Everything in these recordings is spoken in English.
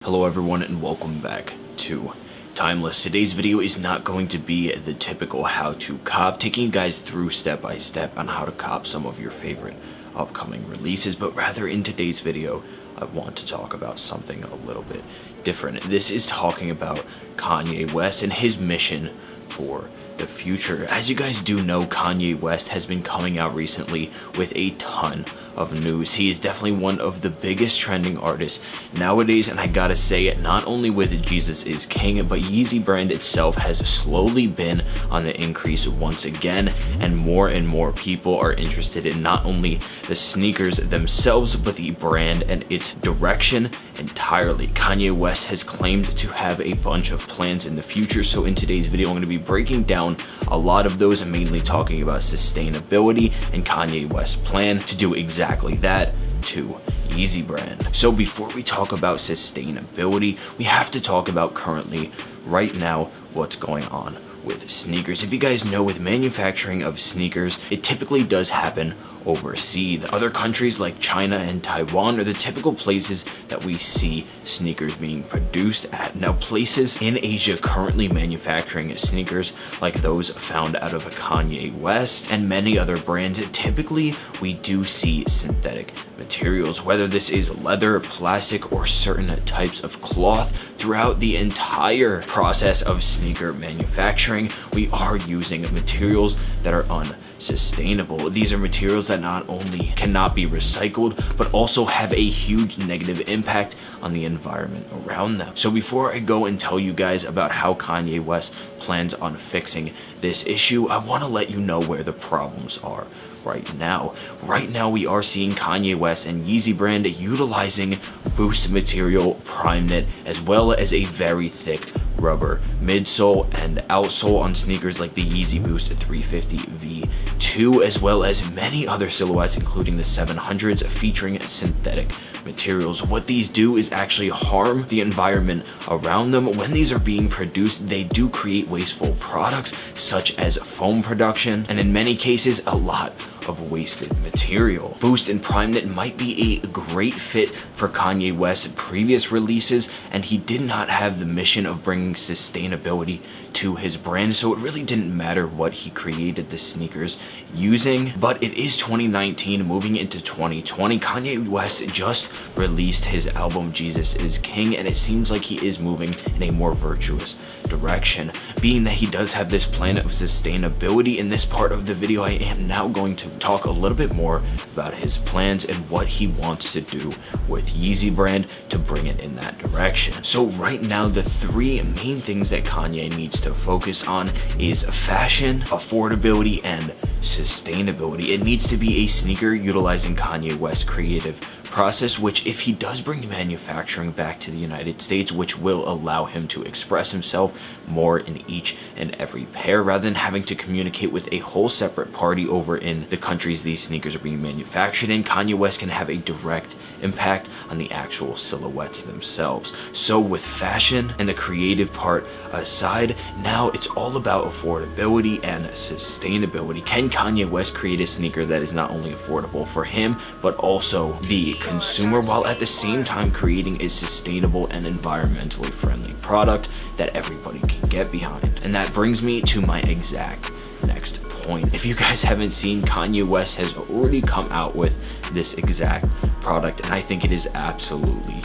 Hello everyone and welcome back to Timeless. Today's video is not going to be the typical how to cop, taking you guys through step by step on how to cop some of your favorite upcoming releases, but rather in today's video I want to talk about something a little bit different. This is talking about Kanye West and his mission for the future. As you guys do know, Kanye West has been coming out recently with a ton of news. He is definitely one of the biggest trending artists nowadays, and I gotta say, not only with Jesus is King, but YEEZY brand itself has slowly been on the increase once again, and more people are interested in not only the sneakers themselves, but the brand and its direction entirely. Kanye West has claimed to have a bunch of plans in the future, so in today's video I'm going to be breaking down a lot of those, and mainly talking about sustainability and Kanye West's plan to do exactly that to YEEZY brand. So before we talk about sustainability, we have to talk about currently, right now, what's going on with sneakers. If you guys know, with manufacturing of sneakers, it typically does happen overseas. Other countries like China and Taiwan are the typical places that we see sneakers being produced at. Now, places in Asia currently manufacturing sneakers like those found out of Kanye West and many other brands, typically we do see synthetic materials, whether this is leather, plastic, or certain types of cloth. Throughout the entire process of sneaker manufacturing, we are using materials that are unsustainable. These are materials that not only cannot be recycled, but also have a huge negative impact on the environment around them. So before I go and tell you guys about how Kanye West plans on fixing this issue, I want to let you know where the problems are. Right now we are seeing Kanye West and YEEZY brand utilizing boost material, prime knit, as well as a very thick rubber midsole and outsole on sneakers like the YEEZY Boost 350 V2, as well as many other silhouettes including the 700s featuring synthetic materials. What these do is actually harm the environment around them. When these are being produced, they do create wasteful products such as foam production, and in many cases a lot of wasted material. Boost and prime knit might be a great fit for Kanye West's previous releases, and he did not have the mission of bringing sustainability to his brand, so it really didn't matter what he created the sneakers using. But it is 2019 moving into 2020. Kanye West just released his album Jesus is King, and it seems like he is moving in a more virtuous direction. Being that he does have this plan of sustainability, in this part of the video I am now going to talk a little bit more about his plans and what he wants to do with YEEZY brand to bring it in that direction. So right now, the three main things that Kanye needs to focus on is fashion, affordability, and sustainability. It needs to be a sneaker utilizing Kanye West's creative process, which, if he does bring manufacturing back to the United States, which will allow him to express himself more in each and every pair rather than having to communicate with a whole separate party over in the countries these sneakers are being manufactured in, Kanye West can have a direct impact on the actual silhouettes themselves. So with fashion and the creative part aside, now it's all about affordability and sustainability. Can Kanye West create a sneaker that is not only affordable for him, but also the consumer, while at the same time creating a sustainable and environmentally friendly product that everybody can get behind? And that brings me to my exact next point. If you guys haven't seen, Kanye West has already come out with this exact product, and I think it is absolutely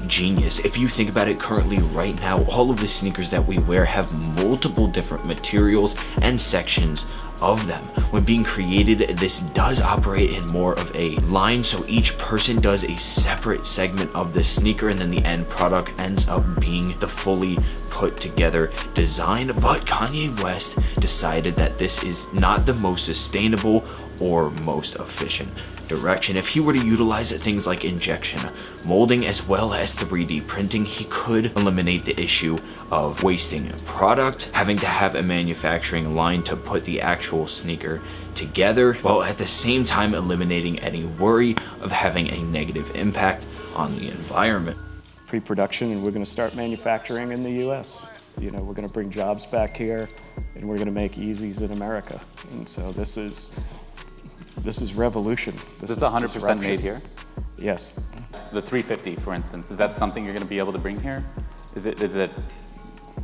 genius. If you think about it, currently right now, all of the sneakers that we wear have multiple different materials and sections of them. When being created, this does operate in more of a line, so each person does a separate segment of the sneaker, and then the end product ends up being the fully put together design. But Kanye West decided that this is not the most sustainable or most efficient direction. If he were to utilize things like injection molding as well as 3D printing, he could eliminate the issue of wasting product, having to have a manufacturing line to put the actual sneaker together, while at the same time eliminating any worry of having a negative impact on the environment. Pre-production, and we're going to start manufacturing in the US. You know, we're going to bring jobs back here, and we're going to make YEEZYs in America. And so this is revolution. This is 100% made here? Yes. the 350, for instance, is that something you're going to be able to bring here? Is it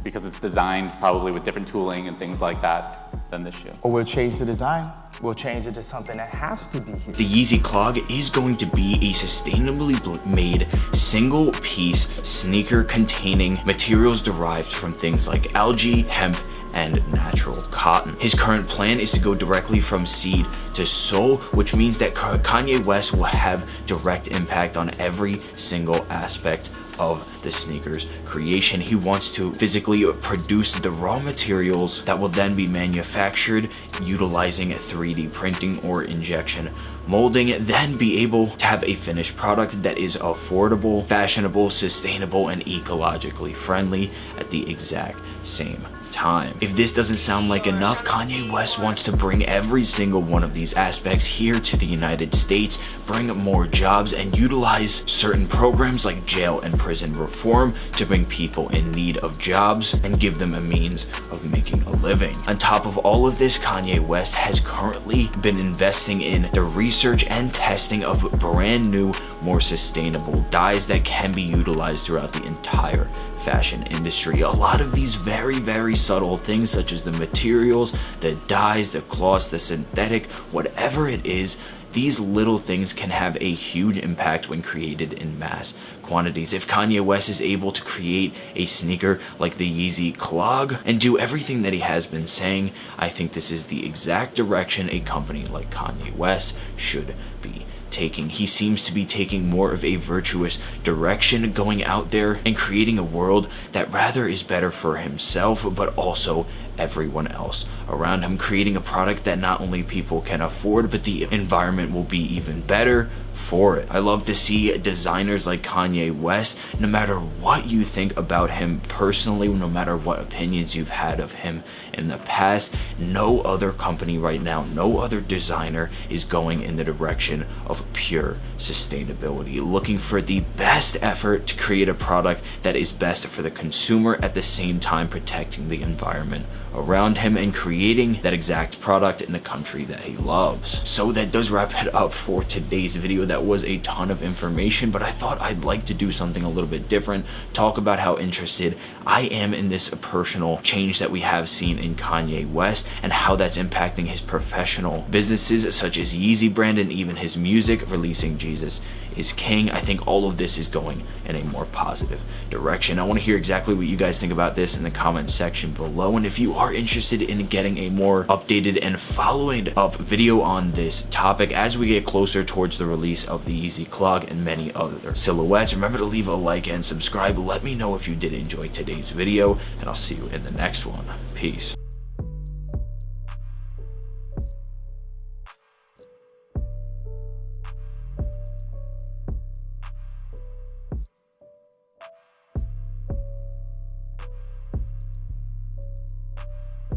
because it's designed probably with different tooling and things like that than this shoe? Or we'll change the design. We'll change it to something that has to be here. The Yeezy clog is going to be a sustainably made single piece sneaker containing materials derived from things like algae, hemp, and natural cotton. His current plan is to go directly from seed to sole, which means that Kanye West will have direct impact on every single aspect of the sneakers creation. He wants to physically produce the raw materials that will then be manufactured utilizing 3D printing or injection molding, then be able to have a finished product that is affordable, fashionable, sustainable, and ecologically friendly at the exact same time. If this doesn't sound like enough, Kanye West wants to bring every single one of these aspects here to the United States, bring more jobs, and utilize certain programs like jail and prison reform to bring people in need of jobs and give them a means of making a living. On top of all of this, Kanye West has currently been investing in the research and testing of brand new, more sustainable dyes that can be utilized throughout the entire fashion industry. A lot of these very subtle things, such as the materials, the dyes, the cloths, the synthetic, whatever it is, these little things can have a huge impact when created in mass quantities. If Kanye West is able to create a sneaker like the Yeezy clog and do everything that he has been saying, I think this is the exact direction a company like Kanye West should be taking. He seems to be taking more of a virtuous direction, going out there and creating a world that rather is better for himself but also everyone else around him, creating a product that not only people can afford but the environment will be even better for it. I love to see designers like Kanye West, no matter what you think about him personally, no matter what opinions you've had of him in the past, no other company right now, no other designer is going in the direction of pure sustainability, looking for the best effort to create a product that is best for the consumer, at the same time protecting the environment around him and creating that exact product in the country that he loves. So that does wrap it up for today's video. That was a ton of information, but I thought I'd like to do something a little bit different, talk about how interested I am in this personal change that we have seen in Kanye West and how that's impacting his professional businesses such as Yeezy brand and even his music, releasing Jesus is King. I think all of this is going in a more positive direction. I want to hear exactly what you guys think about this in the comment section below, and if you are interested in getting a more updated and following up video on this topic as we get closer towards the release of the Yeezy clog and many other silhouettes, remember to leave a like and subscribe. Let me know if you did enjoy today's video, and I'll see you in the next one. Peace.